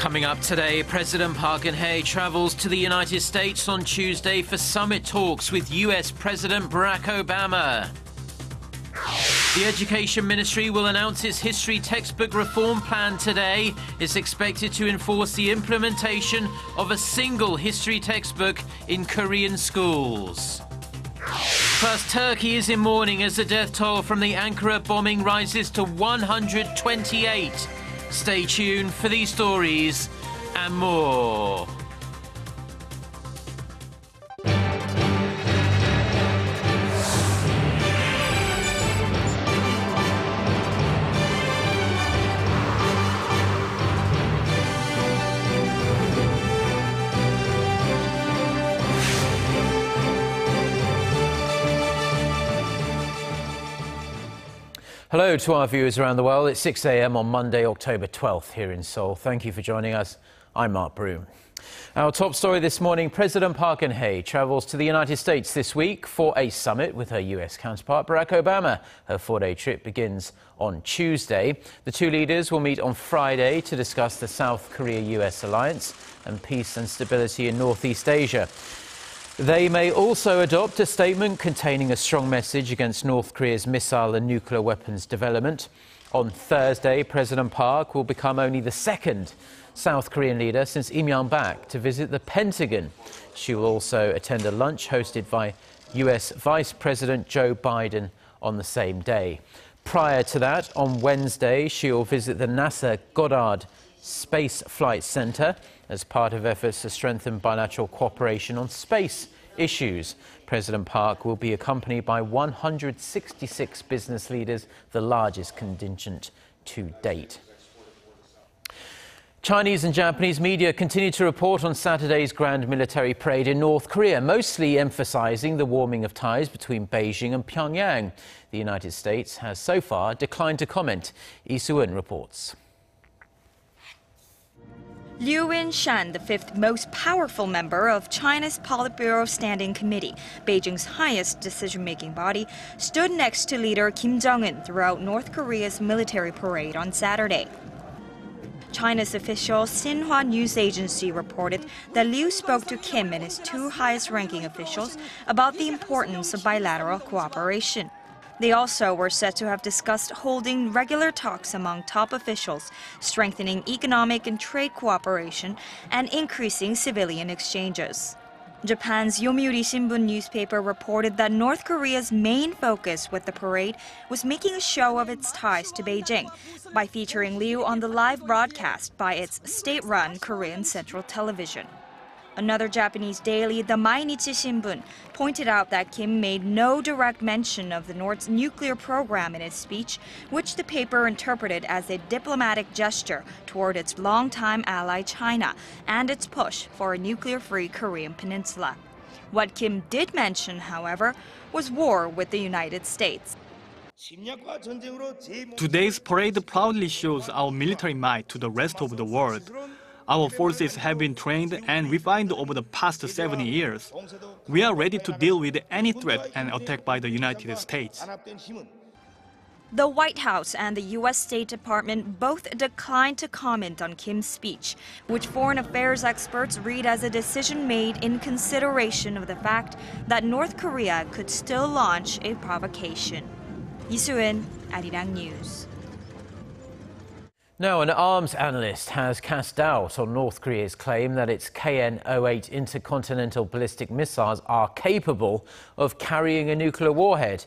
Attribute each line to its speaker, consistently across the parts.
Speaker 1: Coming up today, President Park Geun-hye travels to the United States on Tuesday for summit talks with US President Barack Obama. The Education Ministry will announce its history textbook reform plan today. It's expected to enforce the implementation of a single history textbook in Korean schools. Plus, Turkey is in mourning as the death toll from the Ankara bombing rises to 128. Stay tuned for these stories and more. Hello to our viewers around the world. It's 6 a.m. on Monday, October 12th here in Seoul. Thank you for joining us. I'm Mark Broome. Our top story this morning, President Park Geun-hye travels to the United States this week for a summit with her US counterpart Barack Obama. Her four-day trip begins on Tuesday. The two leaders will meet on Friday to discuss the South Korea-US alliance and peace and stability in Northeast Asia. They may also adopt a statement containing a strong message against North Korea's missile and nuclear weapons development. On Thursday, President Park will become only the second South Korean leader since Im Young-bak to visit the Pentagon. She will also attend a lunch hosted by US Vice President Joe Biden on the same day. Prior to that, on Wednesday, she will visit the NASA Goddard Space Flight Center as part of efforts to strengthen bilateral cooperation on space issues. President Park will be accompanied by 166 business leaders, the largest contingent to date. Chinese and Japanese media continue to report on Saturday's grand military parade in North Korea, mostly emphasizing the warming of ties between Beijing and Pyongyang. The United States has so far declined to comment. Lee Soo-eun reports.
Speaker 2: Liu Yin-shan, the fifth most powerful member of China's Politburo Standing Committee, Beijing's highest decision-making body, stood next to leader Kim Jong-un throughout North Korea's military parade on Saturday. China's official Xinhua news agency reported that Liu spoke to Kim and his two highest-ranking officials about the importance of bilateral cooperation. They also were said to have discussed holding regular talks among top officials, strengthening economic and trade cooperation, and increasing civilian exchanges. Japan's Yomiuri Shimbun newspaper reported that North Korea's main focus with the parade was making a show of its ties to Beijing by featuring Liu on the live broadcast by its state-run Korean Central Television. Another Japanese daily, the Mainichi Shimbun, pointed out that Kim made no direct mention of the North's nuclear program in his speech, which the paper interpreted as a diplomatic gesture toward its longtime ally China and its push for a nuclear-free Korean peninsula. What Kim did mention, however, was war with the United States.
Speaker 3: Today's parade proudly shows our military might to the rest of the world. Our forces have been trained and refined over the past 70 years. We are ready to deal with any threat and attack by the United States.
Speaker 2: The White House and the U.S. State Department both declined to comment on Kim's speech, which foreign affairs experts read as a decision made in consideration of the fact that North Korea could still launch a provocation. Lee Soo-eun, Arirang News.
Speaker 1: Now, an arms analyst has cast doubt on North Korea's claim that its KN-08 intercontinental ballistic missiles are capable of carrying a nuclear warhead.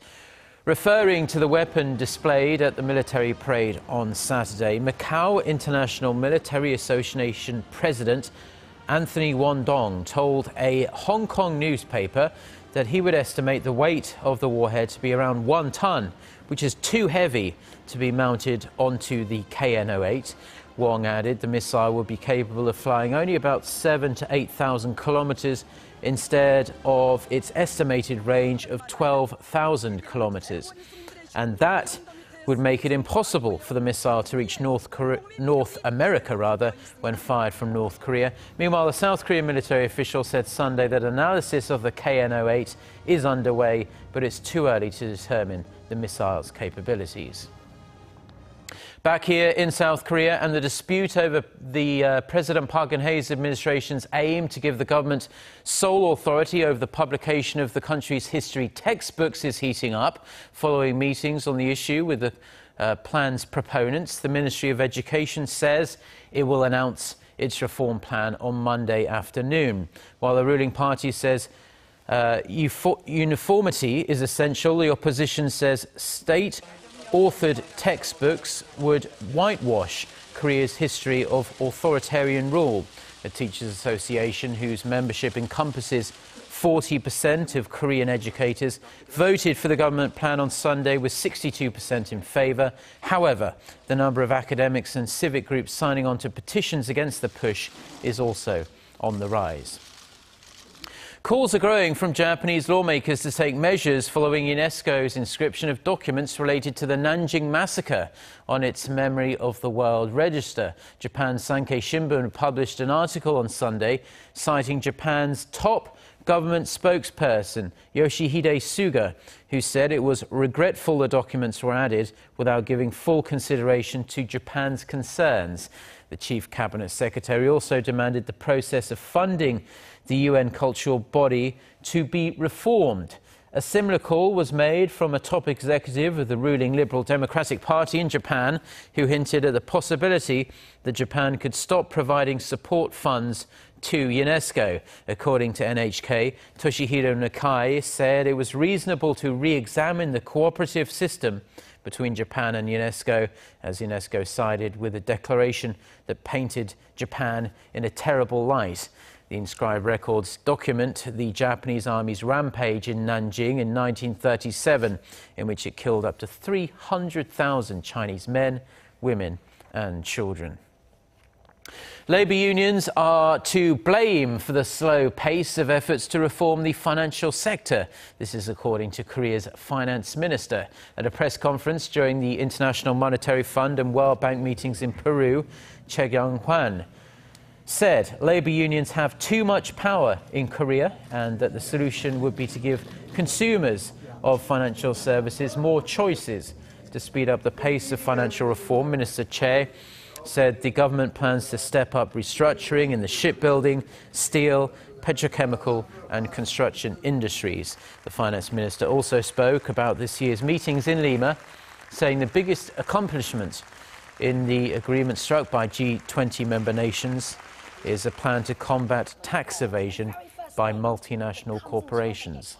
Speaker 1: Referring to the weapon displayed at the military parade on Saturday, Macau International Military Association President Anthony Won-dong told a Hong Kong newspaper that he would estimate the weight of the warhead to be around 1 ton, which is too heavy to be mounted onto the KN-08. Wong added the missile would be capable of flying only about 7,000 to 8,000 kilometers instead of its estimated range of 12,000 kilometers. And that would make it impossible for the missile to reach North America when fired from North Korea. Meanwhile, the South Korean military official said Sunday that analysis of the KN-08 is underway, but it's too early to determine the missile's capabilities. Back here in South Korea, and the dispute over the President Park Geun-hye's administration's aim to give the government sole authority over the publication of the country's history textbooks is heating up. Following meetings on the issue with the plan's proponents, the Ministry of Education says it will announce its reform plan on Monday afternoon. While the ruling party says uniformity is essential, the opposition says state-authored textbooks would whitewash Korea's history of authoritarian rule. A teachers' association whose membership encompasses 40% of Korean educators voted for the government plan on Sunday with 62% in favour. However, the number of academics and civic groups signing on to petitions against the push is also on the rise. Calls are growing from Japanese lawmakers to take measures following UNESCO's inscription of documents related to the Nanjing massacre on its Memory of the World Register. Japan's Sankei Shimbun published an article on Sunday citing Japan's top government spokesperson, Yoshihide Suga, who said it was regretful the documents were added without giving full consideration to Japan's concerns. The chief cabinet secretary also demanded the process of funding the UN cultural body to be reformed. A similar call was made from a top executive of the ruling Liberal Democratic Party in Japan, who hinted at the possibility that Japan could stop providing support funds to UNESCO. According to NHK, Toshihiro Nakai said it was reasonable to re-examine the cooperative system between Japan and UNESCO, as UNESCO sided with a declaration that painted Japan in a terrible light. The inscribed records document the Japanese army's rampage in Nanjing in 1937, in which it killed up to 300,000 Chinese men, women and children. Labour unions are to blame for the slow pace of efforts to reform the financial sector. This is according to Korea's finance minister. At a press conference during the International Monetary Fund and World Bank meetings in Peru, Choi Kyung-hwan said Labour unions have too much power in Korea and that the solution would be to give consumers of financial services more choices. To speed up the pace of financial reform, Minister Choi said the government plans to step up restructuring in the shipbuilding, steel, petrochemical and construction industries. The finance minister also spoke about this year's meetings in Lima, saying the biggest accomplishment in the agreement struck by G20 member nations is a plan to combat tax evasion by multinational corporations.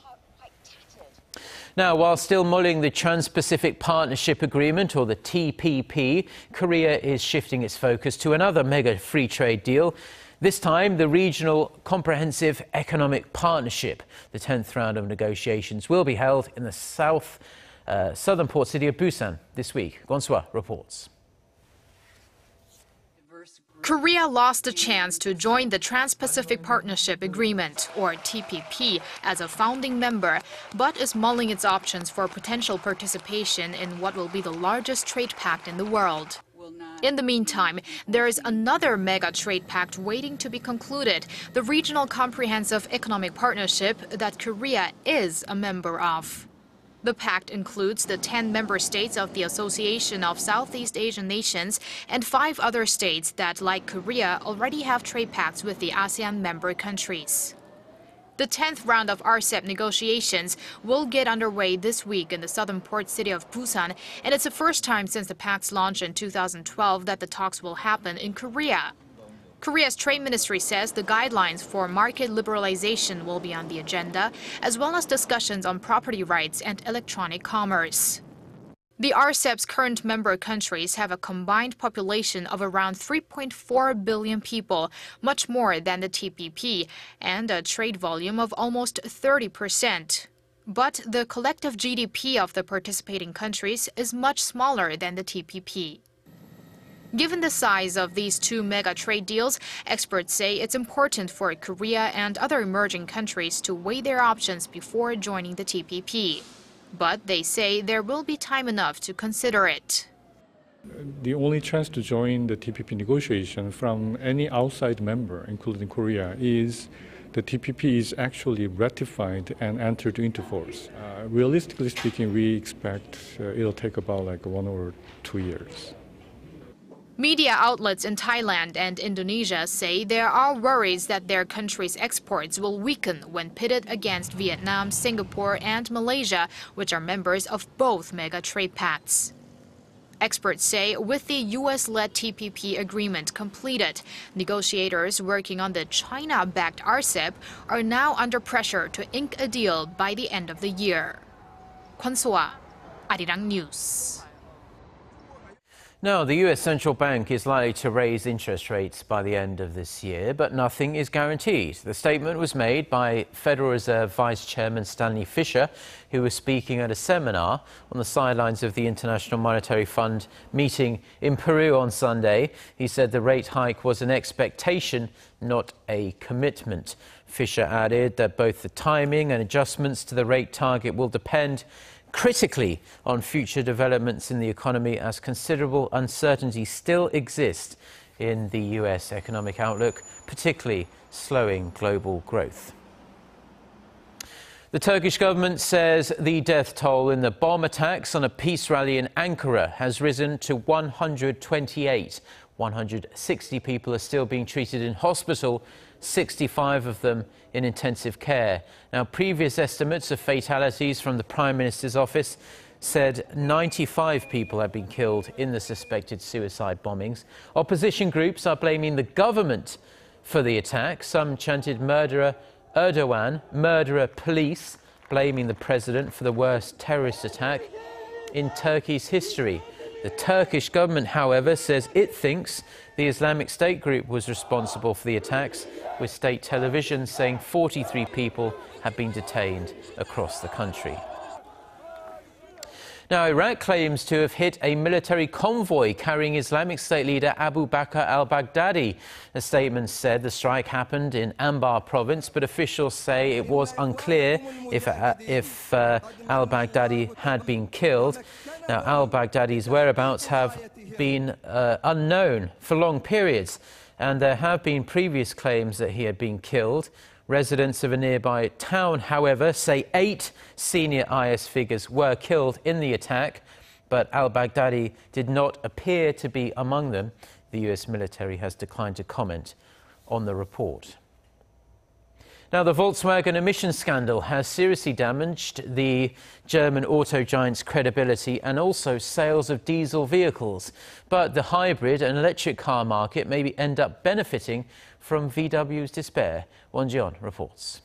Speaker 1: Now, while still mulling the Trans-Pacific Partnership Agreement, or the TPP, Korea is shifting its focus to another mega free trade deal, this time the Regional Comprehensive Economic Partnership. The 10th round of negotiations will be held in the southern port city of Busan this week. Gwon-swa reports.
Speaker 4: Korea lost the chance to join the Trans-Pacific Partnership Agreement, or TPP, as a founding member, but is mulling its options for potential participation in what will be the largest trade pact in the world. In the meantime, there is another mega trade pact waiting to be concluded, the Regional Comprehensive Economic Partnership that Korea is a member of. The pact includes the 10 member states of the Association of Southeast Asian Nations and 5 other states that, like Korea, already have trade pacts with the ASEAN member countries. The 10th round of RCEP negotiations will get underway this week in the southern port city of Busan, and it's the first time since the pact's launch in 2012 that the talks will happen in Korea. Korea's Trade Ministry says the guidelines for market liberalization will be on the agenda, as well as discussions on property rights and electronic commerce. The RCEP's current member countries have a combined population of around 3.4 billion people, much more than the TPP, and a trade volume of almost 30%. But the collective GDP of the participating countries is much smaller than the TPP. Given the size of these two mega trade deals, experts say it's important for Korea and other emerging countries to weigh their options before joining the TPP. But they say there will be time enough to consider it.
Speaker 5: The only chance to join the TPP negotiation from any outside member, including Korea, is the TPP is actually ratified and entered into force. Realistically speaking, we expect it'll take about 1 or 2 years.
Speaker 4: Media outlets in Thailand and Indonesia say there are worries that their country's exports will weaken when pitted against Vietnam, Singapore, and Malaysia, which are members of both mega trade pacts. Experts say with the U.S.-led TPP agreement completed, negotiators working on the China-backed RCEP are now under pressure to ink a deal by the end of the year. Kwon So-ah, Arirang News.
Speaker 1: Now, the U.S. Central Bank is likely to raise interest rates by the end of this year, but nothing is guaranteed. The statement was made by Federal Reserve Vice Chairman Stanley Fischer, who was speaking at a seminar on the sidelines of the International Monetary Fund meeting in Peru on Sunday. He said the rate hike was an expectation, not a commitment. Fischer added that both the timing and adjustments to the rate target will depend critically on future developments in the economy, as considerable uncertainty still exists in the U.S. economic outlook, particularly slowing global growth. The Turkish government says the death toll in the bomb attacks on a peace rally in Ankara has risen to 128. 160 people are still being treated in hospital, 65 of them in intensive care. Now, previous estimates of fatalities from the Prime Minister's office said 95 people have been killed in the suspected suicide bombings. Opposition groups are blaming the government for the attack. Some chanted "Murderer Erdogan," "Murderer police," blaming the president for the worst terrorist attack in Turkey's history. The Turkish government, however, says it thinks the Islamic State group was responsible for the attacks, with state television saying 43 people have been detained across the country. Now, Iraq claims to have hit a military convoy carrying Islamic State leader Abu Bakr al-Baghdadi. A statement said the strike happened in Anbar province, but officials say it was unclear if al-Baghdadi had been killed. Now, al-Baghdadi's whereabouts have been unknown for long periods, and there have been previous claims that he had been killed. Residents of a nearby town, however, say 8 senior IS figures were killed in the attack, but al-Baghdadi did not appear to be among them. The US military has declined to comment on the report. Now, the Volkswagen emissions scandal has seriously damaged the German auto giant's credibility and also sales of diesel vehicles. But the hybrid and electric car market may end up benefiting from VW's despair. Won Ji-yeon reports.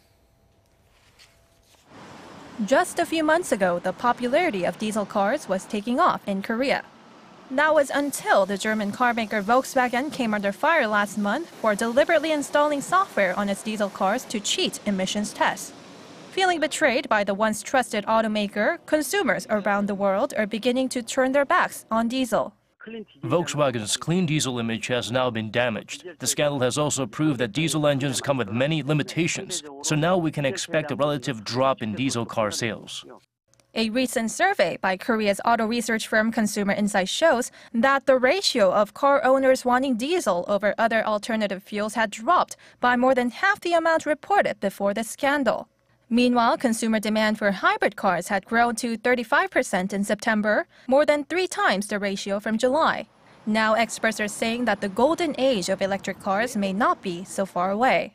Speaker 6: Just a few months ago, the popularity of diesel cars was taking off in Korea. That was until the German carmaker Volkswagen came under fire last month for deliberately installing software on its diesel cars to cheat emissions tests. Feeling betrayed by the once trusted automaker, consumers around the world are beginning to turn their backs on diesel.
Speaker 7: Volkswagen's clean diesel image has now been damaged. The scandal has also proved that diesel engines come with many limitations, so now we can expect a relative drop in diesel car sales.
Speaker 6: A recent survey by Korea's auto research firm Consumer Insight shows that the ratio of car owners wanting diesel over other alternative fuels had dropped by more than half the amount reported before the scandal. Meanwhile, consumer demand for hybrid cars had grown to 35% in September, more than 3 times the ratio from July. Now experts are saying that the golden age of electric cars may not be so far away.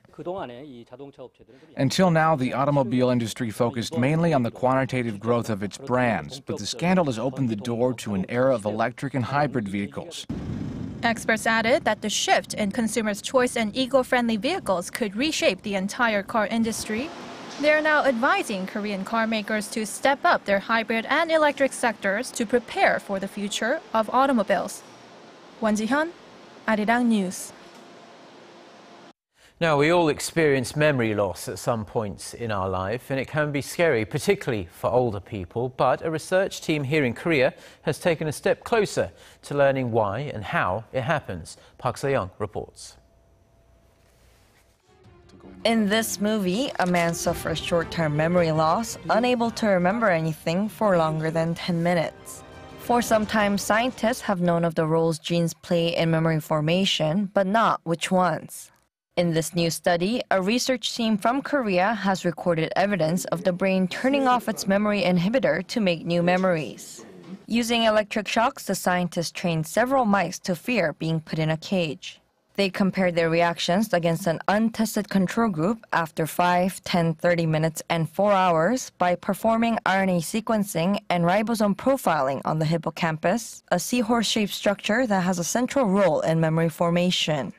Speaker 8: Until now, the automobile industry focused mainly on the quantitative growth of its brands, but the scandal has opened the door to an era of electric and hybrid vehicles.
Speaker 6: Experts added that the shift in consumers' choice in eco-friendly vehicles could reshape the entire car industry. They are now advising Korean car makers to step up their hybrid and electric sectors to prepare for the future of automobiles. Won Ji-yeon, Arirang News.
Speaker 1: Now, we all experience memory loss at some points in our life, and it can be scary, particularly for older people. But a research team here in Korea has taken a step closer to learning why and how it happens. Park Se-young reports.
Speaker 9: In this movie, a man suffers short-term memory loss, unable to remember anything for longer than 10 minutes. For some time, scientists have known of the roles genes play in memory formation, but not which ones. In this new study, a research team from Korea has recorded evidence of the brain turning off its memory inhibitor to make new memories. Using electric shocks, the scientists trained several mice to fear being put in a cage. They compared their reactions against an untested control group after 5, 10, 30 minutes, and 4 hours by performing RNA sequencing and ribosome profiling on the hippocampus, a seahorse-shaped structure that has a central role in memory formation.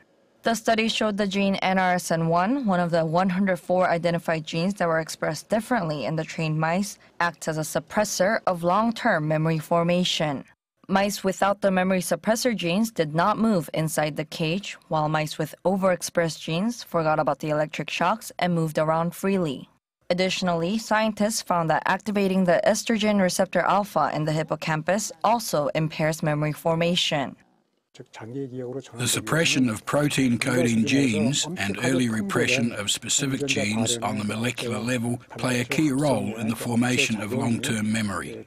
Speaker 9: The study showed the gene NRSN1, one of the 104 identified genes that were expressed differently in the trained mice, acts as a suppressor of long-term memory formation. Mice without the memory suppressor genes did not move inside the cage, while mice with overexpressed genes forgot about the electric shocks and moved around freely. Additionally, scientists found that activating the estrogen receptor alpha in the hippocampus also impairs memory formation.
Speaker 10: The suppression of protein-coding genes and early repression of specific genes on the molecular level play a key role in the formation of long-term memory.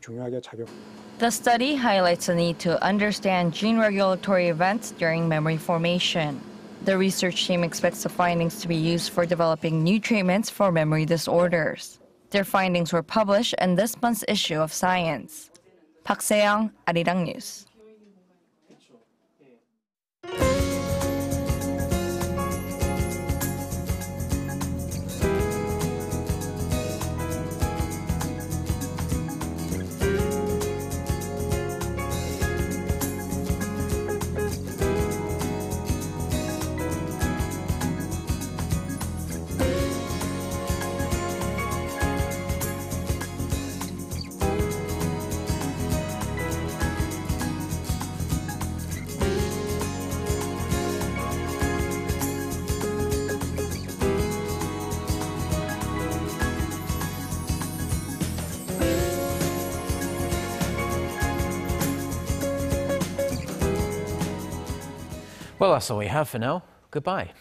Speaker 9: The study highlights the need to understand gene regulatory events during memory formation. The research team expects the findings to be used for developing new treatments for memory disorders. Their findings were published in this month's issue of Science. Park Geun-hye, Arirang News.
Speaker 1: Well, that's all we have for now. Goodbye.